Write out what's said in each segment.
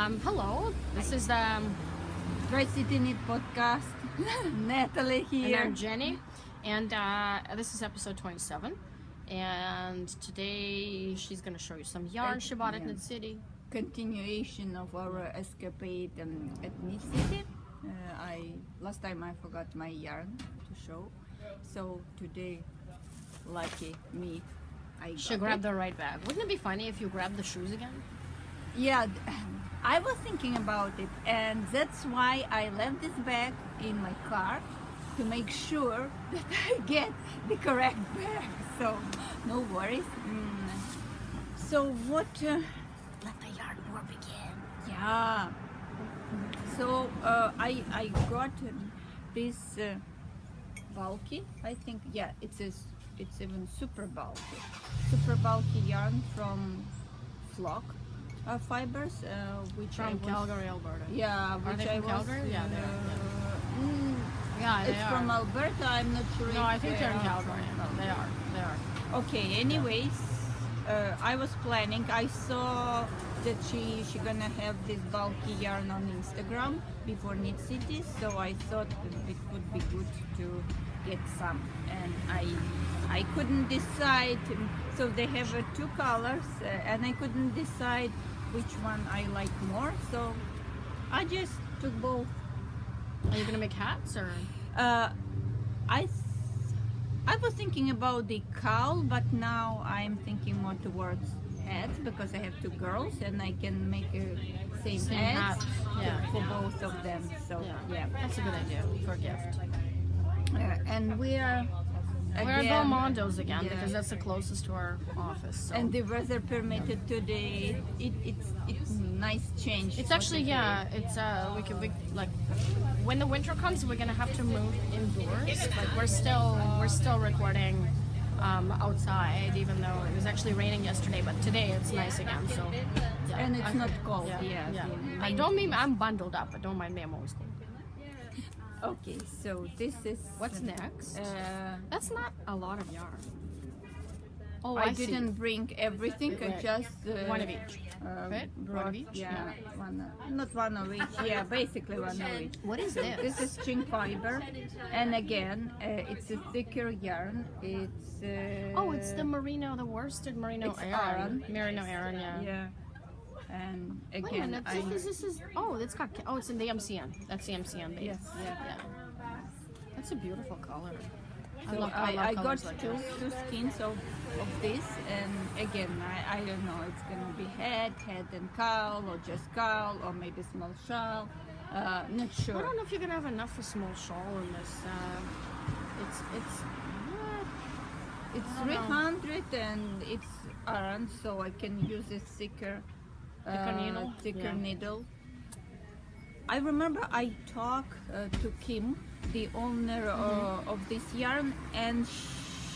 Hello, this is TricitiesKnit podcast. Natalie here. and I'm Jenny, and this is episode 27. And today she's gonna show you some yarn she bought at KnitCity. Continuation of our escapade at KnitCity. Last time I forgot my yarn to show, so today, lucky me, She grabbed the right bag. Wouldn't it be funny if you grabbed the shoes again? Yeah, I was thinking about it, and that's why I left this bag in my car to make sure that I get the correct bag. So no worries. So what? Let the yarn war begin. Yeah. So I got this bulky. I think it's even super bulky yarn from flock fibers, which From Calgary, Alberta. Yeah, Are which they I from was. Calgary? Yeah, they are. Yeah, They it's are. from Alberta. I'm not sure. No, if I think they're in are Calgary. from- They are. Okay. Anyways, I was planning. I saw that she gonna have this bulky yarn on Instagram before KnitCity, so I thought it would be good to get some. And I couldn't decide. So they have two colors, and I couldn't decide which one I like more. So I just took both. Are you gonna make hats or? I was thinking about the cowl, but now I'm thinking more towards hats because I have two girls and I can make a same hats hat. for both of them. So yeah. That's a good idea for a gift. And we are We're at again, Belmondo's again yeah. because that's the closest to our office. So. and the weather permitted today. It's nice change. It's for actually the day. it's we like when the winter comes we're gonna have to move indoors. Like we're still recording outside even though it was actually raining yesterday, but today it's nice again. So yeah, And it's not cold. Yeah. Yeah. I don't mean I'm bundled up, but don't mind me, I'm always cold. Okay, so this is What's next? Uh, That's not a lot of yarn. Oh, I see. didn't bring everything. I Right. just One of each. Right? brought, One of each? Yeah, not one of each. Yeah, basically one of each. What is So this? this is string fiber, and again, it's a thicker yarn. It's Oh, it's the merino, the worsted merino It's Aran. Aran. Merino Aran, yeah. yeah, and Wait a again, minute, this is it's got it's in the MCN. That's the MCN base. Yes, yeah. That's a beautiful color. So love I got colors like two this. skins of this, and again, I don't know. It's gonna be head and cowl, or just cowl, or maybe small shawl. Not sure. I don't know if you're gonna have enough for small shawl in this. It's I don't 300 and it's Aran, so I can use a thicker needle? Yeah. needle. I remember I talked to Kim, the owner of this yarn, and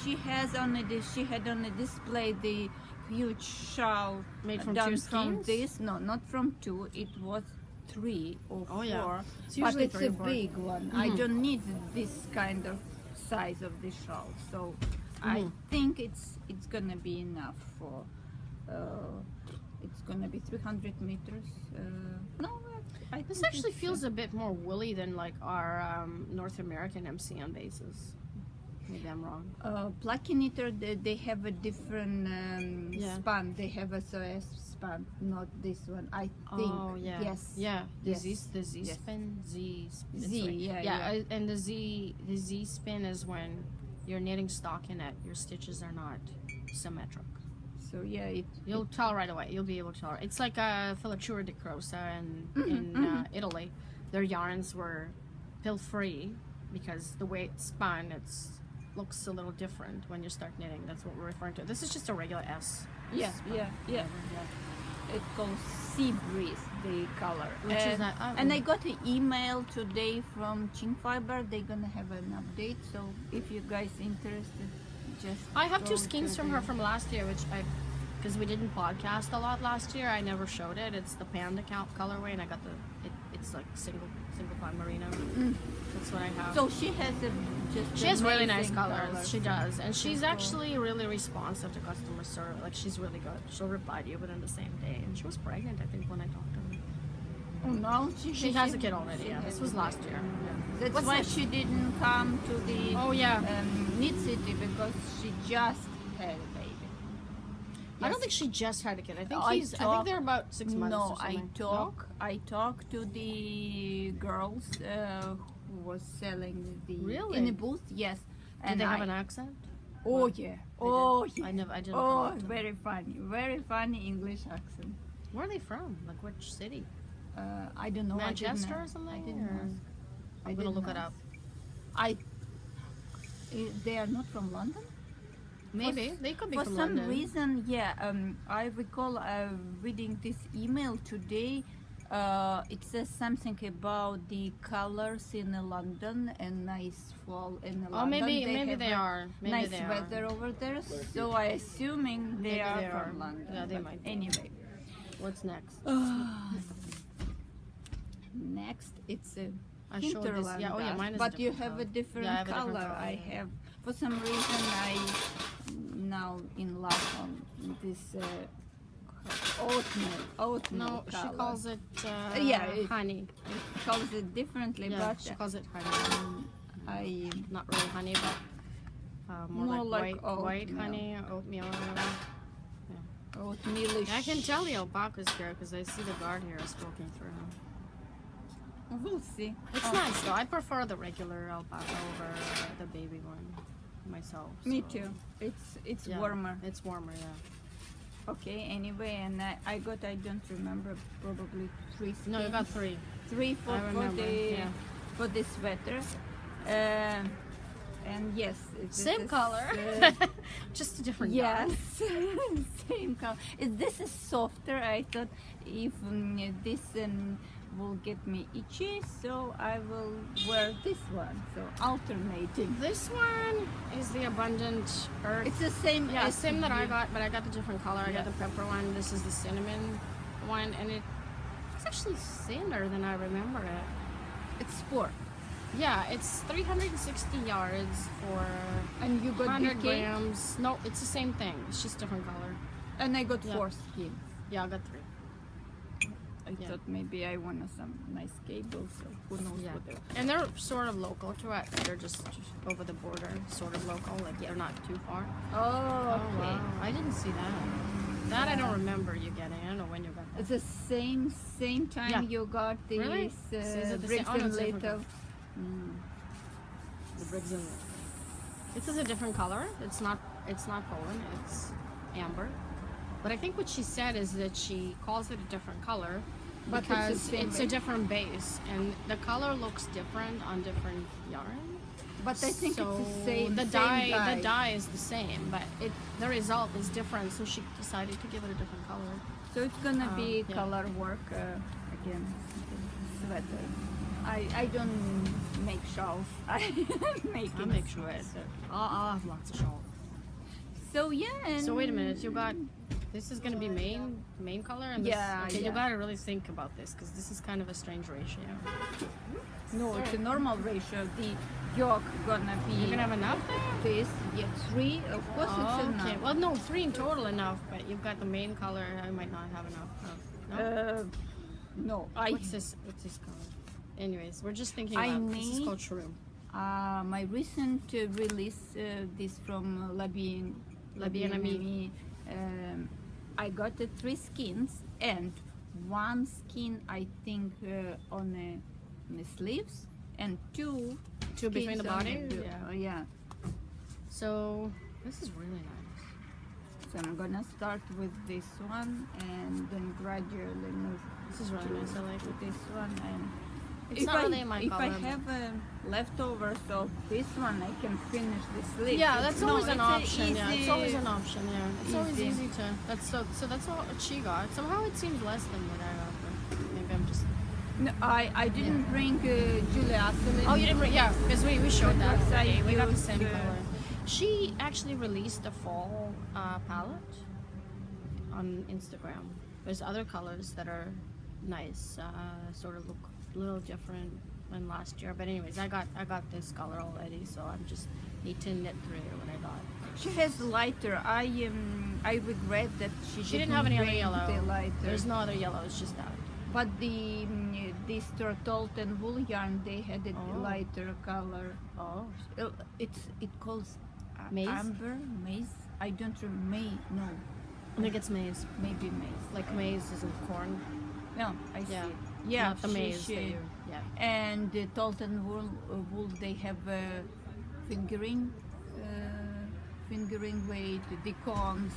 she had on a display the huge shawl Made from done two from skeins? this. No, not from two. It was 3 or 4. Oh, yeah. It's But usually it's 3 a or 4. big one. I don't need this kind of size of the shawl, so I think it's gonna be enough for. It's gonna be 300 meters. No, I This think actually it's, feels a bit more woolly than like our North American MCN bases. Maybe I'm wrong. Plucky knitter. They have a different span. They have a SOS span, not this one. I think. Oh yeah. Yes. Yeah. The Yes. Z Yes. spin. Z. Spin. Z, yeah, yeah. And the Z spin is when you're knitting stockinette. Your stitches are not symmetric. So yeah, You'll tell right away. You'll be able to tell. It's like a Filatura di Crosa in Italy. Their yarns were pill-free because the way it's spun, looks a little different when you start knitting. That's what we're referring to. This is just a regular S. yeah. It's called Sea Breeze, the color. Which is that? And I got an email today from Chin Fiber. They're gonna have an update. So if you guys interested, just I have go two skeins to from her from last year, because we didn't podcast a lot last year. I never showed it. It's the panda colorway, and I got it's like single pine merino. That's what I have. So she has she has really nice amazing colors. She does, and she's cool. actually really responsive to customer service. Like she's really good. She'll reply to you within the same day. And she was pregnant, I think, when I talked to her. no, She has a kid already. Yeah, this was last year. Yeah. That's What's why next? she didn't come to the Oh yeah. KnitCity, because she just had a baby. I don't think she just had a kid. I think I I think talk- they're about 6 months. No, or something. I talked to the girls who was selling the Really? in the booth. Yes, Did they have an accent? Oh yeah, oh did. yeah. I didn't. Oh, come up to them. very funny English accent. Where are they from? Like which city? I don't know. Manchester I or something? I didn't or- ask. I'm gonna look it up. They are not from London. Maybe they could be For from some London. reason, yeah. I recall reading this email today. It says something about the colors in London and nice fall in London. Oh, maybe have they a are. Maybe nice they are. weather over there. So I assuming they Maybe are they from are. London. Yeah, they but might be. Anyway, What's next? next it's a I showed this. hinterland. Yeah. Oh yeah, mine is. But a you different have a color. different Yeah, I have a color. different color. I have, for some reason, I now in love on this oatmeal No, she color. calls it Yeah, honey. It calls it differently, Yeah, but she calls it honey. I Not really honey, but more, More like, like white oatmeal. honey, oatmeal. oatmealish. I can tell the alpaca's here because I see the guard here is poking through. We'll see. It's Oh, nice though. I prefer the regular alpaca over the baby one myself. Me so, too. It's yeah, warmer. It's warmer, yeah. Okay. Anyway, and I got, I don't remember, probably 3 skins. No, you got 3. 3 for, I remember, yeah. for the sweater. And yes, Same is, color, just a different yes, yarn. same color. This is softer. I thought if this will get me itchy, so I will wear this one. So alternating. This one is the abundant earth. It's the same. Yeah, as same that I the- got, but I got the different color. I got Yeah. the pepper one. This is the cinnamon one, and it's actually thinner than I remember it. It's sport. Yeah, it's 360 yards for And you got 100 BK? grams. No, it's the same thing. It's just different color. And I got Yeah. 4 skins. Yeah, I got 3. I Yeah. thought maybe I wanted some nice cables, so who knows Yeah, what they're. and they're sort of local to it. They're just over the border, sort of local. Like they're not too far. Oh, okay. Wow. I didn't see that. That I don't remember you getting. I don't know when you got that. It's the same time Yeah. you got these Really? So is it the same- bricks oh, no, and it's different little. The bricks in there. This is a different color. It's not Poland. It's amber. But I think what she said is that she calls it a different color But it's the because same it's a base. different base and the color looks different on different yarn. But I think so it's the same. The same dye is the same, but the result is different. So she decided to give it a different color. So it's gonna be yeah. color work again. Sweater. I don't make shawls. I make I'll it make sure. sweater. I'll have lots of shawls. So yeah. And So wait a minute, you got this is gonna be main color, and this, Yeah, okay, yeah. you gotta really think about this because this is kind of a strange ratio. No, it's a normal ratio. The yoke gonna be. You're gonna have enough there? This, yeah, 3. Of course, it's Oh, enough. okay. Well, no, 3 in total enough, but you've got the main color. I might not have enough. No? No, What's this color? Anyways, we're just thinking I about this is need- called shroom. My recent release, this from La Bien Amie. I got 3 skins and 1 skin I think on the sleeves and 2 Two between skins the on body? yeah. Yeah. So this is really nice. So I'm gonna start with this one and then gradually move This is really nice. I like to it. this one. And It's not really my if I color, but- have leftovers of this one, I can finish the sleeve. Yeah, that's always an it's a option. Yeah, it's always an easy- option. Yeah, it's always easy. easy to. So that's all she got. Somehow it seems less than what I got. But maybe I'm just. No, I didn't bring Julia Asselin. Oh, you didn't. Yeah, because we showed that. Because I Okay, we got the used, same color. She actually released the fall palette on Instagram. There's other colors that are nice. Sort of look a little different than last year. But anyways, I got this color already, so I'm just need to knit through what I got. She has lighter. I regret that she She didn't have any other bring yellow. The lighter. There's no other yellow. It's just that. But this Tortolten wool yarn, they had a Oh. lighter color. Oh. It calls Maize? amber, maize. I don't remember. No, I think it's maize. maybe maize. Like maize isn't corn. No, I Yeah. see. Yeah, Not the maize that you. Yeah. And the Tolton wool, they have fingering, fingering weight, the cones.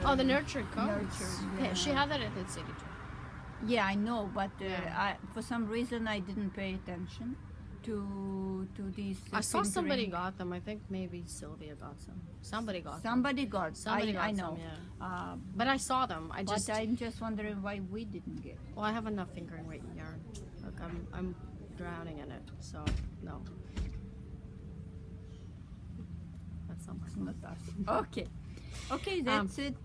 Oh, the nurtured cones. Nurtured, Yeah, she yeah. had that at KnitCity too. Yeah, I know, but Yeah. for some reason I didn't pay attention to these. I saw somebody fingering. got them. I think maybe Sylvia got some. Somebody got them. Somebody got. Somebody got I know. some, yeah. Uh, But I saw them. I but just. I'm just wondering why we didn't get. Well, I have enough fingering weight in yarn. Look, I'm drowning in it. So no. That's not my Not us. Okay. Okay, that's it.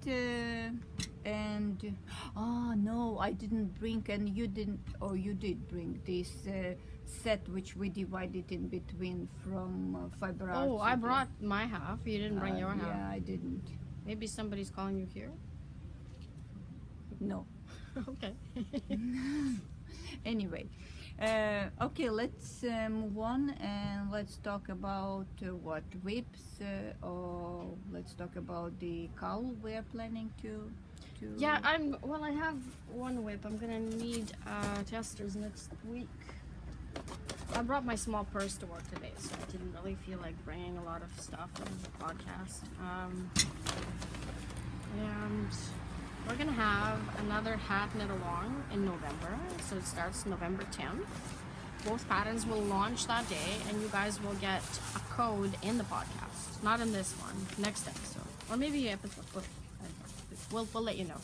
And oh no, I didn't bring, and you didn't. Oh, you did bring this set which we divided in between from fiber arts. Oh, I brought my half. You didn't bring your half. Yeah, I didn't. Maybe somebody's calling you here. No. Okay. Anyway, okay, let's move on and let's talk about what whips, or let's talk about the cowl we are planning to. Yeah, I have one whip. I'm gonna need testers next week. I brought my small purse to work today, so I didn't really feel like bringing a lot of stuff on the podcast. And we're gonna have another hat knit along in November, so it starts November 10th. Both patterns will launch that day, and you guys will get a code in the podcast. Not in this one, next episode, or maybe episode. We'll let you know.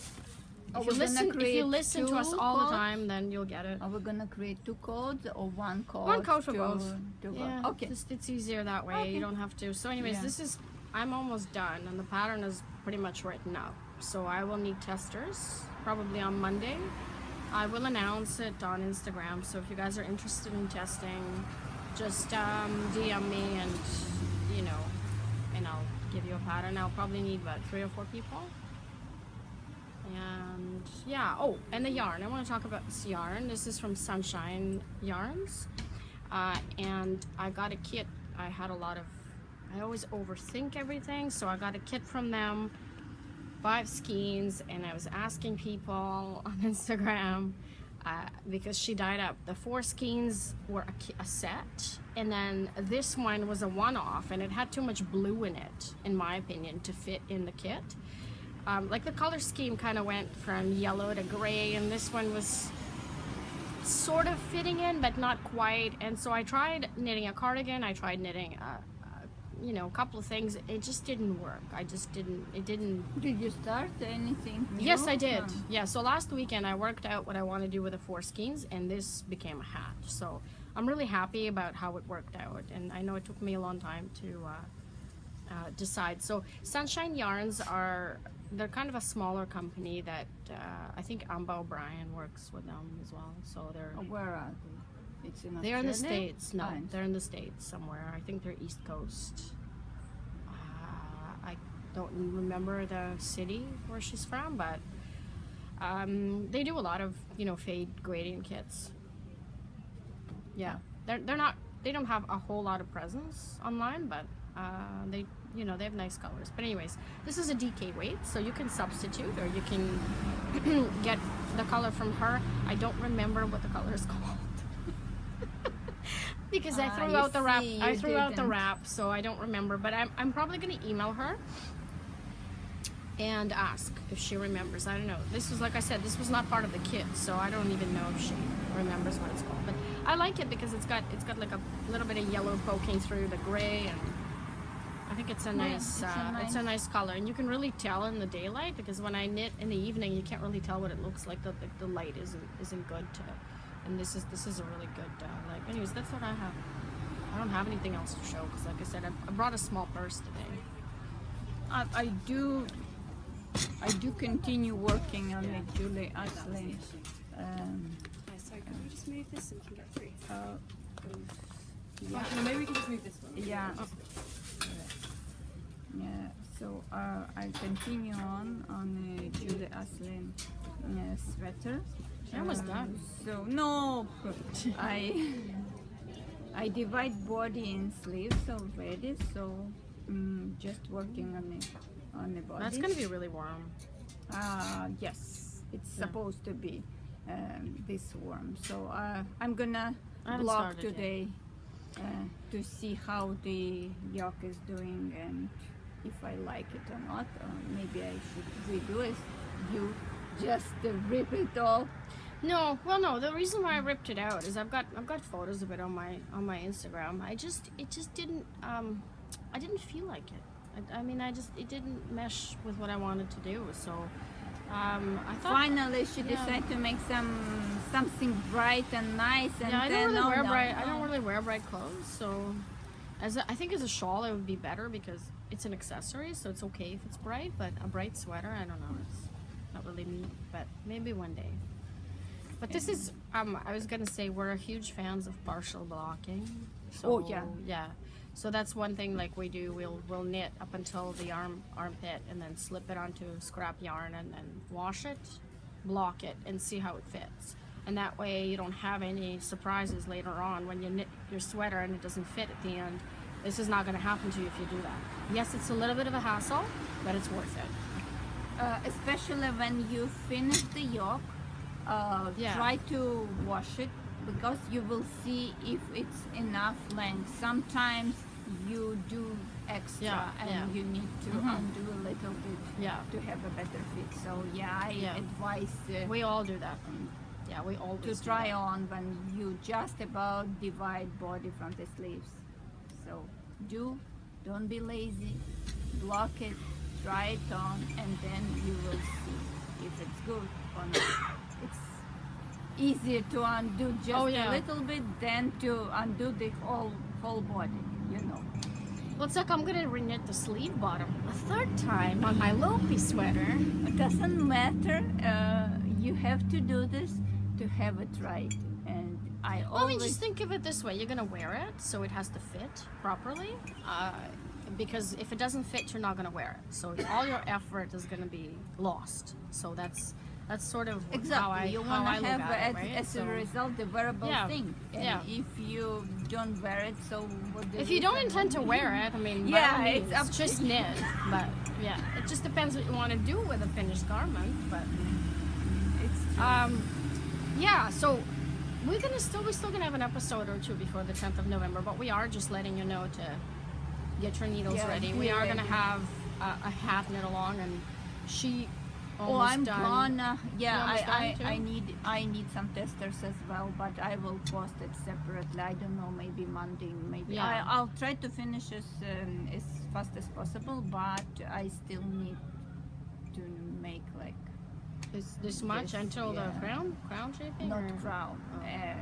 Are If we you gonna listen, if create you listen to us two all the codes? time, then you'll get it. Are we gonna create two codes or one code? One code for to- both. to go? Yeah, Okay. just it's easier that way. Okay. You don't have to. So, anyways, Yeah. I'm almost done, and the pattern is pretty much written up. So I will need testers probably on Monday. I will announce it on Instagram. So if you guys are interested in testing, just DM me, and and I'll give you a pattern. I'll probably need about 3 or 4 people. And yeah, oh, and the yarn. I want to talk about this yarn. This is from Sunshine Yarns. And I got a kit. I always overthink everything, so I got a kit from them, 5 skeins, and I was asking people on Instagram because she dyed up. The 4 skeins were a set, and then this one was a one-off, and it had too much blue in it, in my opinion, to fit in the kit. Like the color scheme kind of went from yellow to gray, and this one was sort of fitting in, but not quite. And so I tried knitting a cardigan. I tried knitting a couple of things. It just didn't work. It didn't. Did you start anything new? Yes, I did. Yeah, so last weekend I worked out what I want to do with the 4 skeins, and this became a hat. So I'm really happy about how it worked out, and I know it took me a long time to decide. So Sunshine Yarns they're kind of a smaller company that I think Amba O'Brien works with them as well. So Oh, where are they? It's in they're in the Australia? States. No, Ah, they're in the States somewhere. I think they're East Coast. I don't remember the city where she's from, but they do a lot of fade gradient kits. Yeah, they don't have a whole lot of presence online, but they have nice colors. But anyways, this is a DK weight, so you can substitute, or you can get the color from her. I don't remember what the color is called. Because I threw you out the wrap. see, I you threw out the didn't. wrap, so I don't remember. But I'm probably gonna email her and ask if she remembers. I don't know. This was, like I said, this was not part of the kit, so I don't even know if she remembers what it's called. But I like it because it's got like a little bit of yellow poking through the gray, and I think it's a nice it's a nice color, and you can really tell in the daylight, because when I knit in the evening, you can't really tell what it looks like. The light isn't good to. And this is a really good like. Anyways, that's what I have. I don't have anything else to show because, like I said, I brought a small purse today. I do continue working on it, Julie Ashley. Sorry, can we just move this so we can get through? Yeah. No, maybe we can just move this one. Yeah. Yeah. So I continue on Julie Ashley sweater. You're almost done. So no, I divide body and sleeves already. So just working on the body. That's gonna be really warm. Yes, it's Yeah. supposed to be this warm. So I'm gonna I haven't block started yet. today to see how the yoke is doing and if I like it or not. Or maybe I should redo it. You just rip it off. No, well, no. The reason why I ripped it out is I've got photos of it on my Instagram. It just didn't I didn't feel like it. I mean, it didn't mesh with what I wanted to do. So I thought Finally, she decided to make something bright and nice. And I then, don't really wear no, bright. I no. don't really wear bright clothes. So I think as a shawl it would be better because it's an accessory, so it's okay if it's bright. But a bright sweater, I don't know. It's not really me. But maybe one day. But this is, I was gonna say we're huge fans of partial blocking. So, yeah. So that's one thing like we do. We'll knit up until the armpit and then slip it onto scrap yarn and then wash it, block it, and see how it fits. And that way you don't have any surprises later on when you knit your sweater and it doesn't fit at the end. This is not gonna happen to you if you do that. Yes, it's a little bit of a hassle, but it's worth it. Especially when you finish the yoke, try to wash it because you will see if it's enough length. Sometimes you do extra and you need to undo a little bit to have a better fit. So I advise We all do that. Yeah, we all to try on when you just about divide body from the sleeves. So don't be lazy, block it, try it on, and then you will see if it's good or not. It's easier to undo just a little bit than to undo the whole body, you know. Well, it's like I'm gonna reknit the sleeve bottom a third time on my Lopi sweater. It doesn't matter. You have to do this to have it right. And I Well, I mean, always just think of it this way: you're gonna wear it, so it has to fit properly. Because if it doesn't fit, you're not gonna wear it. So all your effort is gonna be lost. So that's sort of how I you how want I to look have at it, right? as a So result the wearable thing. And yeah. if you don't wear it, so what the if you don't reason intend to would wear be? it, I mean, Yeah, by all it's means, up to just you. knit. But yeah, it just depends what you want to do with a finished garment. But It's true. yeah, so we're still gonna have an episode or two before the 10th of November, but we are just letting you know to get your needles ready. We be are gonna ready. have a hat knit along, and she Oh, almost I'm done. gonna. You almost done too? I need some testers as well, but I will post it separately. I don't know, maybe Monday, maybe. Yeah. I'll try to finish as fast as possible, but I still need to make like This much This, until the yeah. crown shaping. not or? crown. Oh.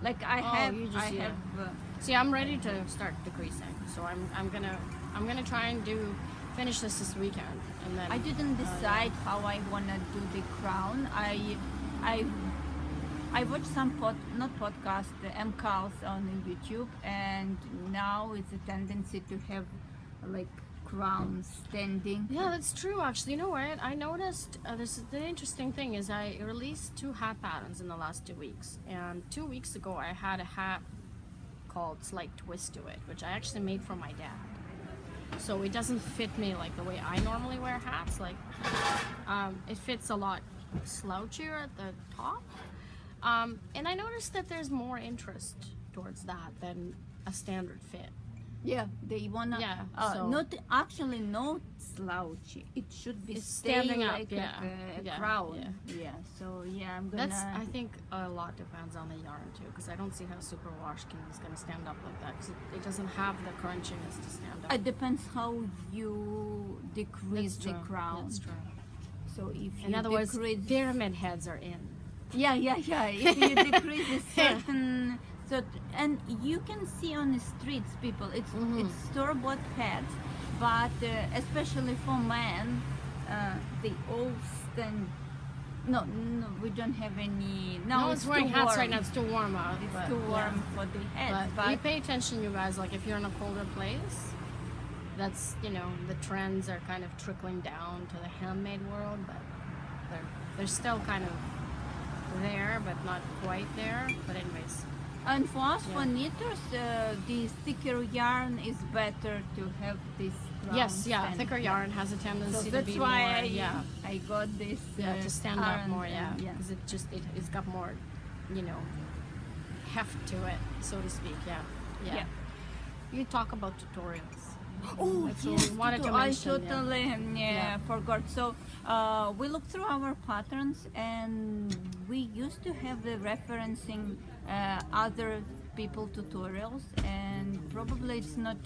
Like I Oh, have, you just- I yeah. have. See, I'm ready to start decreasing, so I'm gonna try and finish this weekend, and then I didn't decide how I wanna do the crown. I watched some not podcast, KALs on YouTube, and now it's a tendency to have like crowns standing. Yeah, that's true. Actually, you know what? I noticed the interesting thing is I released 2 hat patterns in the last 2 weeks, and 2 weeks ago I had a hat called Slight Twist to it, which I actually made for my dad. So it doesn't fit me like the way I normally wear hats. Like it fits a lot slouchier at the top, and I noticed that there's more interest towards that than a standard fit. Yeah, they wanna. Yeah, so- not actually not slouchy. It should be It's stay standing up, like yeah, a yeah, crown. Yeah. So yeah, I'm gonna. I think a lot depends on the yarn too, because I don't see how superwash is going to stand up like that, because it doesn't have the crunchiness to stand up. It depends how you decrease That's the true. crown. That's true. So if In you other words, decrease, pyramid heads are in. yeah. If you decrease a certain, and you can see on the streets, people, it's store-bought hats, but especially for men, they all stand. No, we don't have any. No Now one's it's wearing too hats warm. right now. It's too warm out. It's but, too warm yeah. for the heads, But you but pay attention, you guys. Like if you're in a colder place, that's the trends are kind of trickling down to the handmade world, but they're still kind of there, but not quite there. But anyways, And for us, Yeah. for knitters, the thicker yarn is better to have this. yes, yeah, ground thicker stand. yarn has a So tendency to that's be why more, I got this. to stand up iron more, and- because it's got more, heft to it, so to speak, yeah. Yeah. You talk about tutorials. Oh, That's what yes, we wanted to I mention, yeah. totally Yeah. forgot. So we looked through our patterns, and we used to have the referencing other people tutorials, and probably it's not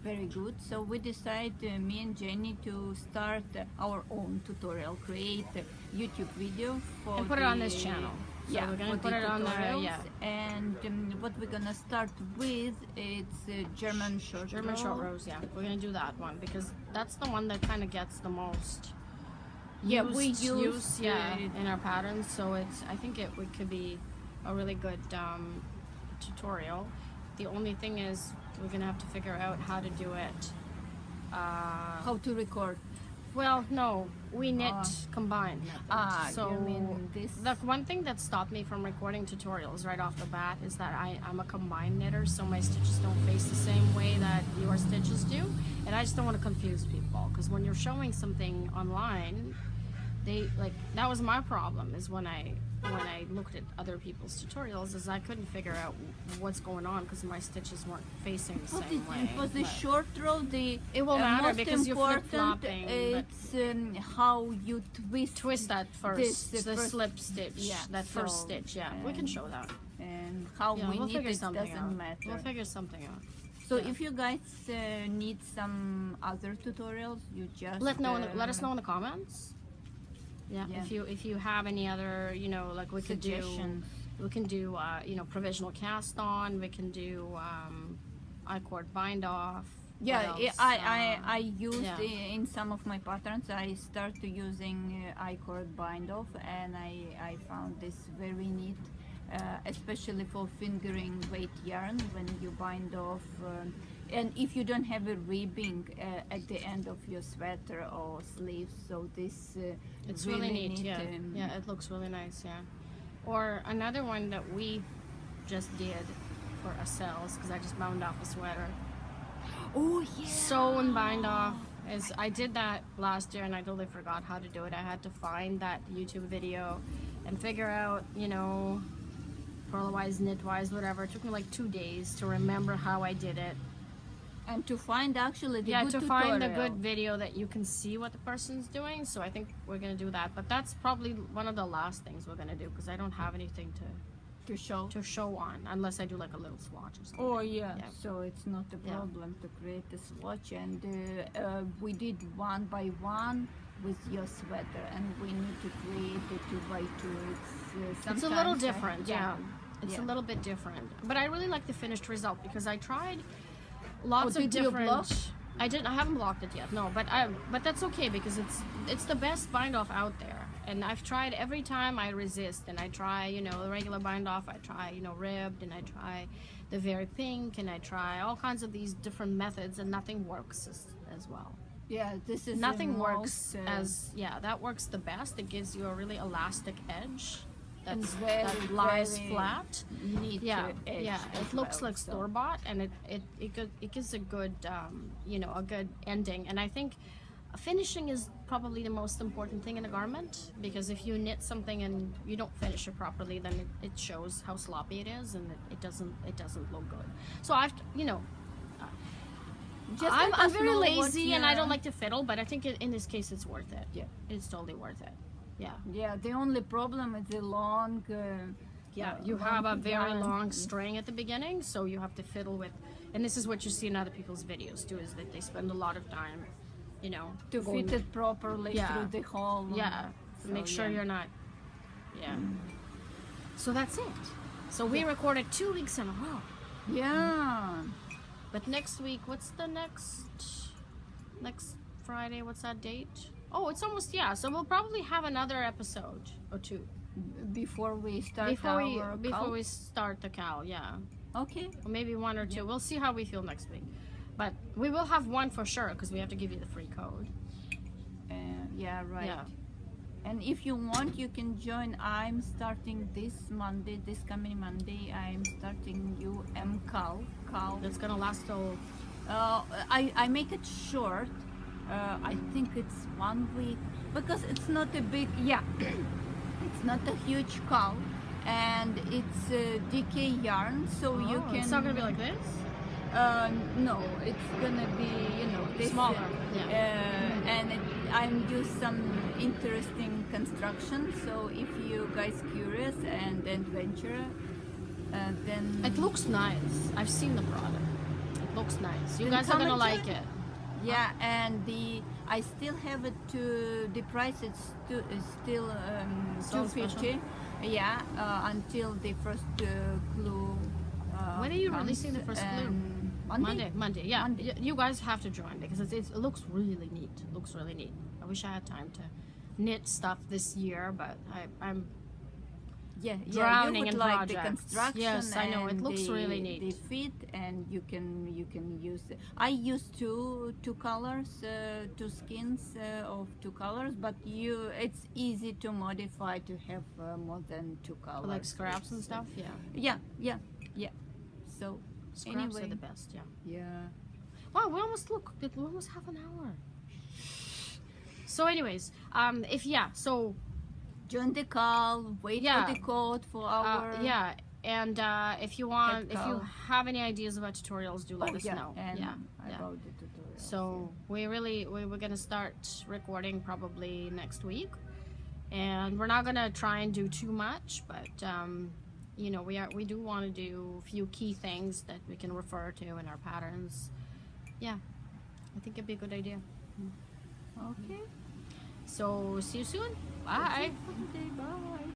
very good. So we decided, me and Jenny, to start our own tutorial, create a YouTube video for And put it on this channel. So yeah, we're gonna for put the it on there, tutorials. yeah. And what we're gonna start with, it's German short German row. short rows, yeah. We're gonna do that one because that's the one that kind of gets the most Yeah, we use, use in our patterns. So I think it could be a really good tutorial. The only thing is we're gonna have to figure out how to do it. How to record. Well, no, we knit combined. So you mean this? the one thing that stopped me from recording tutorials right off the bat is that I'm a combined knitter, so my stitches don't face the same way that your stitches do, and I just don't want to confuse people, because when you're showing something online, that was my problem, is when I looked at other people's tutorials, is I couldn't figure out what's going on because my stitches weren't facing the same way. For the but- short row, It will matter most because you're important flip-flopping, but- it's how you twist that first, this, the first- slip stitch, yeah, that first so, stitch, yeah. We can show that. and how Yeah, we we'll knit figure it something doesn't out. matter. We'll figure something out. So yeah. if you guys need some other tutorials, you just Let us know in the comments. Yeah. Yeah. If you have any other, like we could do, Suggestions. we can do provisional cast on. We can do I-cord bind off. Yeah, What else? I used yeah. in some of my patterns. I started using I-cord bind off, and I found this very neat, especially for fingering weight yarn when you bind off. And if you don't have a ribbing at the end of your sweater or sleeves, so this It's really neat, yeah. um, Yeah, it looks really nice, yeah. Or another one that we just did for ourselves, because I just bound off a sweater. Oh yeah. Sew and bind off. I did that last year and I totally forgot how to do it. I had to find that YouTube video and figure out, purlwise, knitwise, whatever. It took me like 2 days to remember how I did it. And to find actually the Yeah, good to find a tutorial. good video that you can see what the person's doing. So I think we're gonna do that. But that's probably one of the last things we're gonna do, because I don't have anything to show. to show on unless I do like a little swatch or something. Oh yeah. Yeah. So it's not a Yeah. problem to create a swatch, and we did one by one with your sweater, and we need to create a 2x2. It's a little sometimes, different, yeah. It's a little bit different. But I really like the finished result, because I tried lots Oh, of did you different. block? I haven't blocked it yet, no. But that's okay, because it's the best bind off out there. And I've tried every time I resist, and I try, the regular bind off. I try, ribbed, and I try the very pink, and I try all kinds of these different methods, and nothing works as well. Yeah, this is Nothing the works most, that works the best. It gives you a really elastic edge and that lies very flat. neat edge Yeah, as it looks well, like so. store bought, and it gives a good a good ending. And I think finishing is probably the most important thing in a garment, because if you knit something and you don't finish it properly, then it shows how sloppy it is, and it doesn't look good. So I'm let us very know what lazy and I your- don't like to fiddle, but I think in this case it's worth it. Yeah, it's totally worth it. Yeah. Yeah, the only problem is the long. Yeah, you have a very yarn. long string at the beginning, so you have to fiddle with, and this is what you see in other people's videos too, is that they spend a lot of time, to going- fit it properly Yeah. through the hole. Yeah, So, make sure yeah. you're not. Yeah. So that's it. So we recorded 2 weeks in a row. Yeah. But next week, what's the next Friday? What's that date? Oh, it's almost, so we'll probably have another episode or two Before we start before our we start the KAL. Yeah. Okay. Or maybe one or two. We'll see how we feel next week. But we will have one for sure, because we have to give you the free code. Yeah, right. Yeah. And if you want, you can join. I'm starting this Monday, this coming Monday. I'm starting new KAL. That's gonna last till. I make it short. I think it's 1 week because it's not a big. Yeah, it's not a huge KAL, and it's DK yarn, so you can. It's not gonna be like this. No, it's gonna be, you know, this, Smaller, yeah. And I use some interesting construction. So if you guys curious and adventure, then It looks nice. I've seen the product. It looks nice. You Then guys are gonna comment like it. it. Yeah, and I still have it to the price. Is still So 250. Yeah, until the first clue. When are you comes, releasing the first clue? and Monday. Yeah. Monday. You guys have to join because it looks really neat. It looks really neat. I wish I had time to knit stuff this year, but I'm Yeah, drowning you would in like projects. the construction. Yes, I know. It and looks really neat. The fit, and you can use. I use two colors, two skins of two colors, but it's easy to modify to have more than two colors. like scraps and stuff. Yeah. Yeah. So Scraps anyway, are the best. Yeah. yeah. Wow, we almost half an hour. So, anyways, so Join the KAL. Wait Yeah. for the code for our. yeah, and if you want, Hat if you KAL. have any ideas about tutorials, do let Oh, us yeah, know. and Yeah. about the tutorial. So we're gonna start recording probably next week, and we're not gonna try and do too much, but you know, we do want to do a few key things that we can refer to in our patterns. Yeah, I think it'd be a good idea. Okay. So see you soon. That's Bye. it for today. Bye.